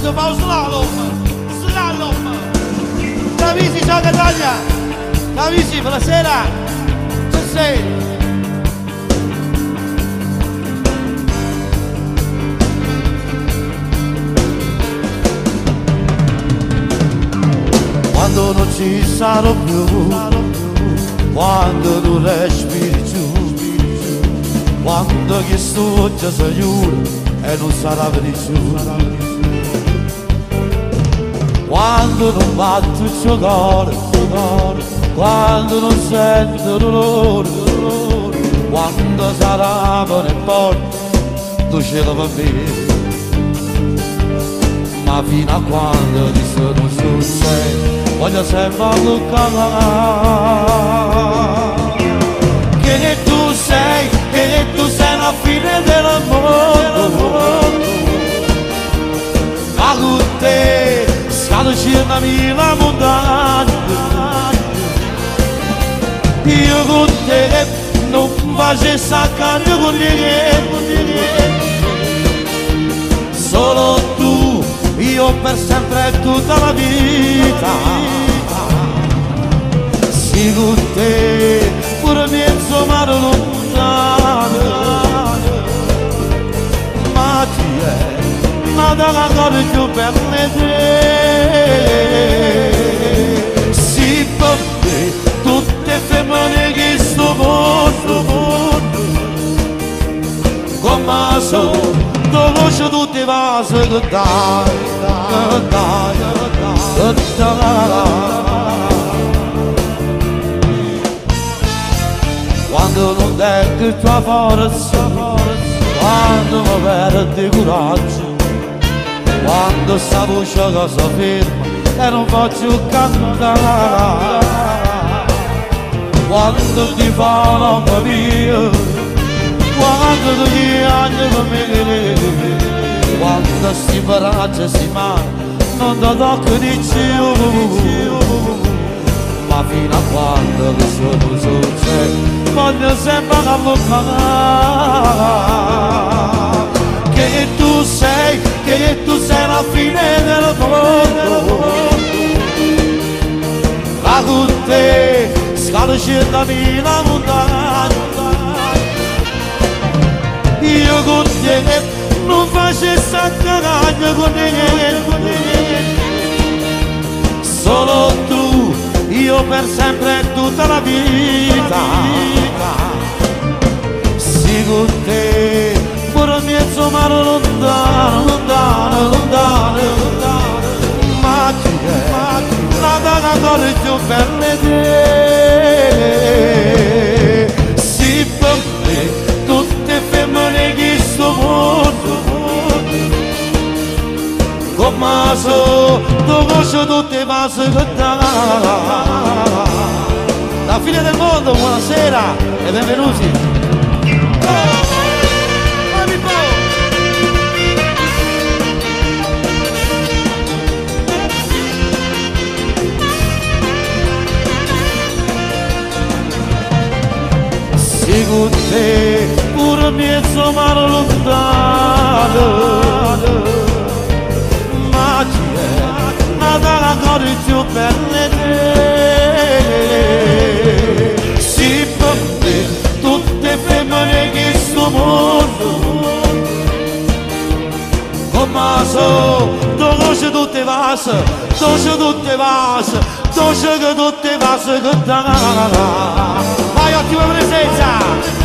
Quando fa un slalom. Davisi, ciao Catania. Davisi, buonasera. Ci sei? Quando non ci sarò più, quando non respiri più, quando che sto già sicuro e non sarà più, quando non batto il suo cuore, quando non sento dolore, quando sarà per il porto, tu ce la va bene. Ma fino a quando ti sono successo voglio sempre toccare che tu sei la fine del mondo, ma con te scalo 100.000 montagne, io con te non faccio saccare con te, solo tu, io per sempre e tutta la vita, sì con te, pure mezzo mare lontano, ma ti è nata la cosa più bella te, sì per te, tutte femmine che sto mondo, come sono, conosco tutte le vasi che dai, quando non tengo il tuo forza, quando mi perdi coraggio, quando sta voce che si ferma e non faccio cantare, quando ti fa l'ombra mia, quando tu piangi per me, quando sti braccia si manca, non ti tocco di più, ma fino a quando che sono successo, voglio sempre avvocare, che tu sei la fine del mondo, ma con te scalo 100.000 montagne, io con te non faccio saccagno con te, solo tu, io per sempre e tutta la vita, sì con te, pure mezzo mare lontano, ma chi è, nata una cosa più bella te, sì per me, tutte femmine che sto mondo, come so, conosco tutte le vasi che dai, la fine del mondo, buonasera e benvenuti. Sì con te, pure mezzo mare lontano, ma chi è nata la cosa più bella te, sì per te, tutte femmine che sto mondo, come so, conosco tutte le vasi, conosco tutte le vasi, conosco tutte le vasi che dà, vai ottima presenza!